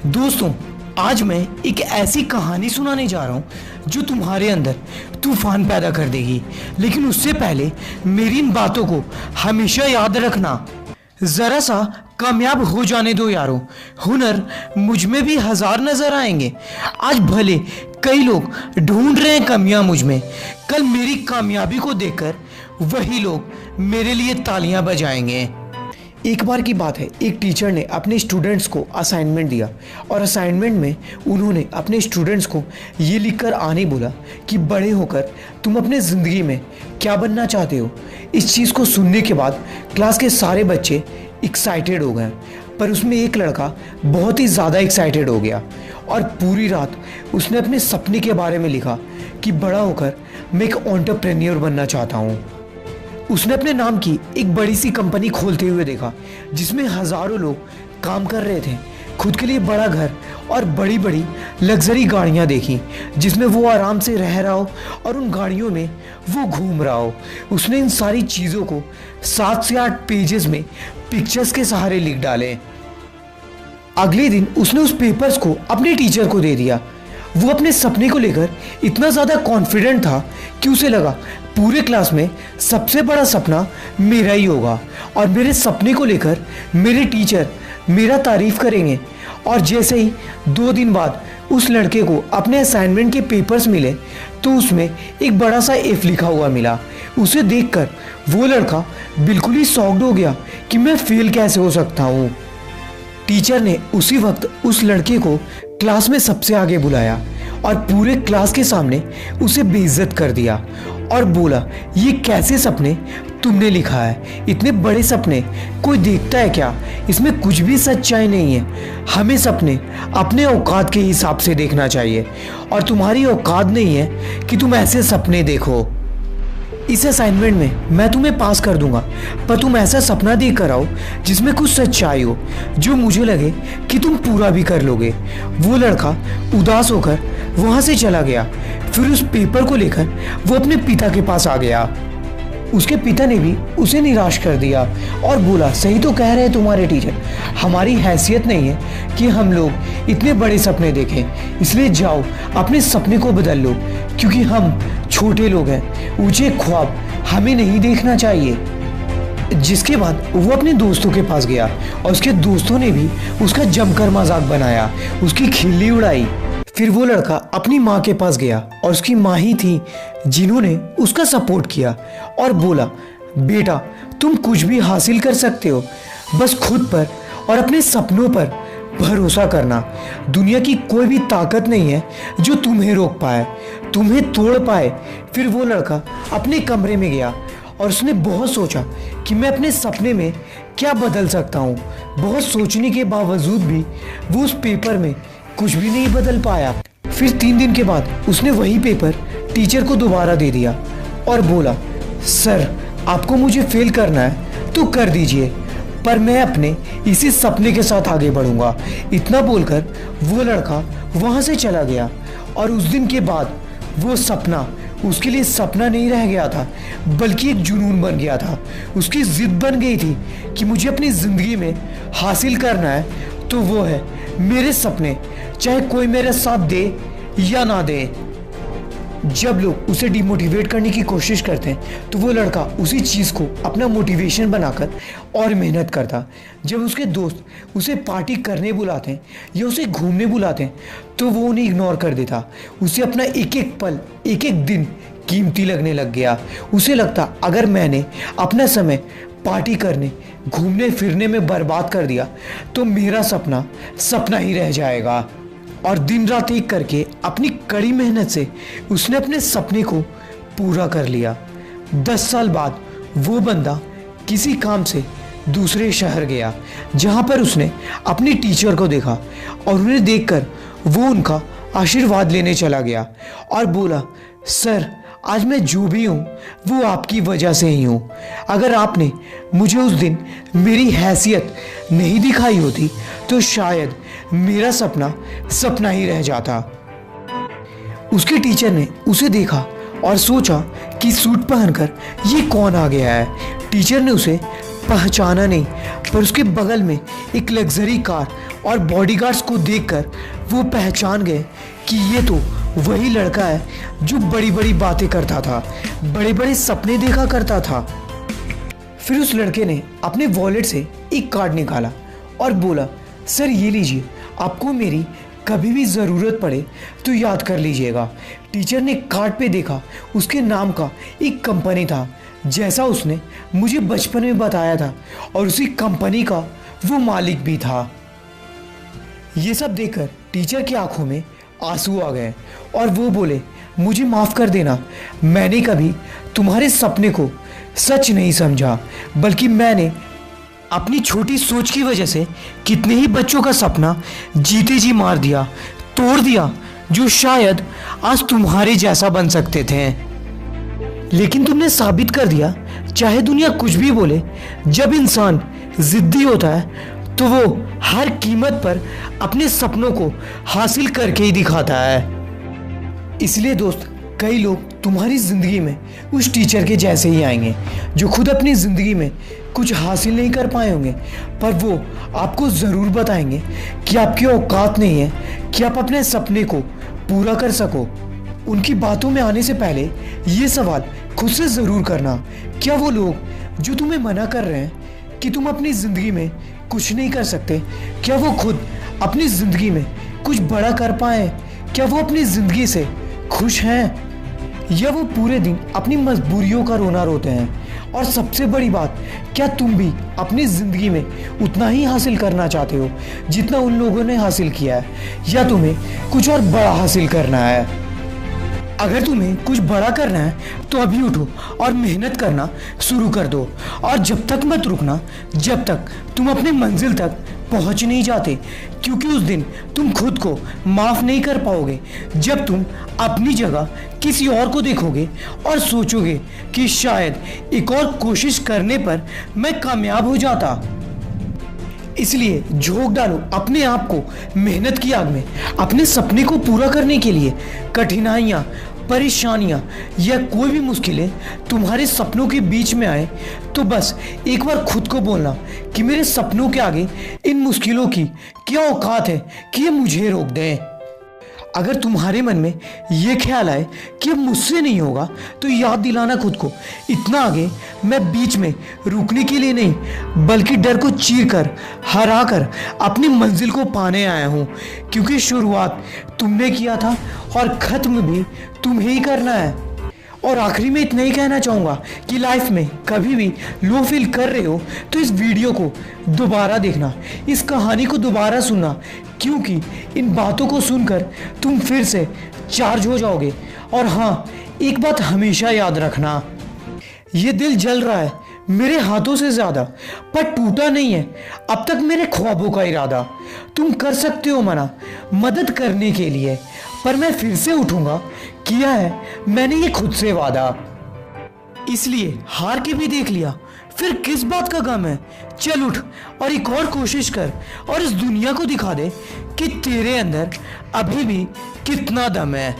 दोस्तों, आज मैं एक ऐसी कहानी सुनाने जा रहा हूँ जो तुम्हारे अंदर तूफान पैदा कर देगी। लेकिन उससे पहले मेरी इन बातों को हमेशा याद रखना। जरा सा कामयाब हो जाने दो यारों, हुनर मुझ में भी हजार नजर आएंगे। आज भले कई लोग ढूंढ रहे हैं कमियां मुझ में, कल मेरी कामयाबी को देखकर वही लोग मेरे लिए तालियां बजाएंगे। एक बार की बात है, एक टीचर ने अपने स्टूडेंट्स को असाइनमेंट दिया और असाइनमेंट में उन्होंने अपने स्टूडेंट्स को ये लिखकर आने बोला कि बड़े होकर तुम अपने ज़िंदगी में क्या बनना चाहते हो। इस चीज़ को सुनने के बाद क्लास के सारे बच्चे एक्साइटेड हो गए, पर उसमें एक लड़का बहुत ही ज़्यादा एक्साइटेड हो गया और पूरी रात उसने अपने सपने के बारे में लिखा कि बड़ा होकर मैं एक एंटरप्रेन्योर बनना चाहता हूँ। उसने अपने नाम की एक बड़ी सी कंपनी खोलते हुए देखा जिसमें हजारों लोग काम कर रहे थे। खुद के लिए बड़ा घर और बड़ी बड़ी लग्जरी गाड़ियां देखी जिसमें वो आराम से रह रहा हो और उन गाड़ियों में वो घूम रहा हो। उसने इन सारी चीज़ों को 7 से 8 पेजेस में पिक्चर्स के सहारे लिख डाले। अगले दिन उसने उस पेपर्स को अपने टीचर को दे दिया। वो अपने सपने को लेकर इतना ज़्यादा कॉन्फिडेंट था कि उसे लगा पूरे क्लास में सबसे बड़ा सपना मेरा ही होगा और मेरे सपने को लेकर मेरे टीचर मेरा तारीफ करेंगे। और जैसे ही 2 दिन बाद उस लड़के को अपने असाइनमेंट के पेपर्स मिले तो उसमें एक बड़ा सा एफ लिखा हुआ मिला। उसे देखकर वो लड़का बिल्कुल ही शॉक्ड हो गया कि मैं फेल कैसे हो सकता हूँ। टीचर ने उसी वक्त उस लड़के को क्लास में सबसे आगे बुलाया और पूरे क्लास के सामने उसे बेइज्जत कर दिया और बोला, ये कैसे सपने तुमने लिखा है? इतने बड़े सपने कोई देखता है क्या? इसमें कुछ भी सच्चाई नहीं है। हमें सपने अपने औकात के हिसाब से देखना चाहिए और तुम्हारी औकात नहीं है कि तुम ऐसे सपने देखो। इस असाइनमेंट में मैं तुम्हें पास कर दूंगा, पर तुम ऐसा सपना देख कर आओ जिसमें कुछ सच्चाई हो, जो मुझे लगे कि तुम पूरा भी कर लोगे। वो लड़का उदास होकर वहाँ से चला गया। फिर उस पेपर को लेकर वो अपने पिता के पास आ गया। उसके पिता ने भी उसे निराश कर दिया और बोला, सही तो कह रहे हैं तुम्हारे टीचर, हमारी हैसियत नहीं है कि हम लोग इतने बड़े सपने देखें, इसलिए जाओ अपने सपने को बदल लो, क्योंकि हम छोटे लोग हैं, ऊंचे ख्वाब हमें नहीं देखना चाहिए। जिसके बाद वो अपने दोस्तों के पास गया और उसके दोस्तों ने भी उसका जमकर मजाक बनाया, उसकी खिल्ली उड़ाई। फिर वो लड़का अपनी माँ के पास गया और उसकी माँ ही थी जिन्होंने उसका सपोर्ट किया और बोला, बेटा तुम कुछ भी हासिल कर सकते हो, बस खुद पर और अपने सपनों पर भरोसा करना। दुनिया की कोई भी ताकत नहीं है जो तुम्हें रोक पाए, तुम्हें तोड़ पाए। फिर वो लड़का अपने कमरे में गया और उसने बहुत सोचा कि मैं अपने सपने में क्या बदल सकता हूँ। बहुत सोचने के बावजूद भी वो उस पेपर में कुछ भी नहीं बदल पाया। फिर 3 दिन के बाद उसने वही पेपर टीचर को दोबारा दे दिया और बोला, सर आपको मुझे फेल करना है तो कर दीजिए, पर मैं अपने इसी सपने के साथ आगे बढ़ूंगा। इतना बोलकर वो लड़का वहाँ से चला गया और उस दिन के बाद वो सपना उसके लिए सपना नहीं रह गया था, बल्कि एक जुनून बन गया था। उसकी जिद बन गई थी कि मुझे अपनी ज़िंदगी में हासिल करना है तो वो है मेरे सपने, चाहे कोई मेरा साथ दे या ना दे। जब लोग उसे डिमोटिवेट करने की कोशिश करते हैं तो वो लड़का उसी चीज़ को अपना मोटिवेशन बनाकर और मेहनत करता। जब उसके दोस्त उसे पार्टी करने बुलाते हैं या उसे घूमने बुलाते हैं तो वो उन्हें इग्नोर कर देता। उसे अपना एक एक पल, एक एक दिन कीमती लगने लग गया। उसे लगता, अगर मैंने अपना समय पार्टी करने, घूमने फिरने में बर्बाद कर दिया तो मेरा सपना सपना ही रह जाएगा। और दिन रात एक करके अपनी कड़ी मेहनत से उसने अपने सपने को पूरा कर लिया। 10 साल बाद वो बंदा किसी काम से दूसरे शहर गया जहाँ पर उसने अपनी टीचर को देखा और उन्हें देखकर वो उनका आशीर्वाद लेने चला गया और बोला, सर आज मैं जो भी हूँ वो आपकी वजह से ही हूँ। अगर आपने मुझे उस दिन मेरी हैसियत नहीं दिखाई होती तो शायद मेरा सपना सपना ही रह जाता। उसके टीचर ने उसे देखा और सोचा कि सूट पहनकर ये कौन आ गया है। टीचर ने उसे पहचाना नहीं, पर उसके बगल में एक लग्जरी कार और बॉडीगार्ड्स को देखकर वो पहचान गए कि ये तो वही लड़का है जो बड़ी बड़ी बातें करता था, बड़े बड़े सपने देखा करता था। फिर उस लड़के ने अपने वॉलेट से एक कार्ड निकाला और बोला, सर ये लीजिए, आपको मेरी कभी भी ज़रूरत पड़े तो याद कर लीजिएगा। टीचर ने कार्ड पे देखा, उसके नाम का एक कंपनी था जैसा उसने मुझे बचपन में बताया था, और उसी कंपनी का वो मालिक भी था। ये सब देखकर टीचर की आंखों में आंसू आ गए और वो बोले, मुझे माफ़ कर देना, मैंने कभी तुम्हारे सपने को सच नहीं समझा, बल्कि मैंने अपनी छोटी सोच की वजह से कितने ही बच्चों का सपना जीते जी मार दिया, तोड़ दिया, जो शायद आज तुम्हारे जैसा बन सकते थे। लेकिन तुमने साबित कर दिया, चाहे दुनिया कुछ भी बोले, जब इंसान जिद्दी होता है तो वो हर कीमत पर अपने सपनों को हासिल करके ही दिखाता है। इसलिए दोस्त, कई लोग तुम्हारी ज़िंदगी में उस टीचर के जैसे ही आएंगे जो खुद अपनी ज़िंदगी में कुछ हासिल नहीं कर पाए होंगे, पर वो आपको ज़रूर बताएंगे कि आपकी औकात नहीं है कि आप अपने सपने को पूरा कर सको। उनकी बातों में आने से पहले ये सवाल खुद से ज़रूर करना, क्या वो लोग जो तुम्हें मना कर रहे हैं कि तुम अपनी ज़िंदगी में कुछ नहीं कर सकते, क्या वो खुद अपनी ज़िंदगी में कुछ बड़ा कर पाए? क्या वो अपनी ज़िंदगी से खुश हैं, या वो पूरे दिन अपनी मजबूरियों का रोना रोते हैं? और सबसे बड़ी बात, क्या तुम भी अपनी ज़िंदगी में उतना ही हासिल करना चाहते हो जितना उन लोगों ने हासिल किया है, या तुम्हें कुछ और बड़ा हासिल करना है? अगर तुम्हें कुछ बड़ा करना है तो अभी उठो और मेहनत करना शुरू कर दो, और जब तक मत रुकना जब तक तुम अपने मंजिल तक पहुंच नहीं जाते, क्योंकि उस दिन तुम खुद को माफ़ नहीं कर पाओगे जब तुम अपनी जगह किसी और को देखोगे और सोचोगे कि शायद एक और कोशिश करने पर मैं कामयाब हो जाता। इसलिए झोंक डालो अपने आप को मेहनत की आग में। अपने सपने को पूरा करने के लिए कठिनाइयाँ, परेशानियाँ या कोई भी मुश्किलें तुम्हारे सपनों के बीच में आए तो बस एक बार खुद को बोलना कि मेरे सपनों के आगे इन मुश्किलों की क्या औकात है कि ये मुझे रोक दें। अगर तुम्हारे मन में ये ख्याल आए कि अब मुझसे नहीं होगा तो याद दिलाना खुद को, इतना आगे मैं बीच में रुकने के लिए नहीं बल्कि डर को चीर कर, हरा कर अपनी मंजिल को पाने आया हूँ, क्योंकि शुरुआत तुमने किया था और ख़त्म भी तुम्हें ही करना है। और आखिरी में इतना ही कहना चाहूँगा कि लाइफ में कभी भी लो फील कर रहे हो तो इस वीडियो को दोबारा देखना, इस कहानी को दोबारा सुनना, क्योंकि इन बातों को सुनकर तुम फिर से चार्ज हो जाओगे। और हाँ, एक बात हमेशा याद रखना, ये दिल जल रहा है मेरे हाथों से ज़्यादा, पर टूटा नहीं है अब तक मेरे ख्वाबों का इरादा। तुम कर सकते हो मना मदद करने के लिए, पर मैं फिर से उठूंगा, किया है मैंने ये खुद से वादा। इसलिए हार के भी देख लिया, फिर किस बात का गम है, चल उठ और एक और कोशिश कर और इस दुनिया को दिखा दे कि तेरे अंदर अभी भी कितना दम है।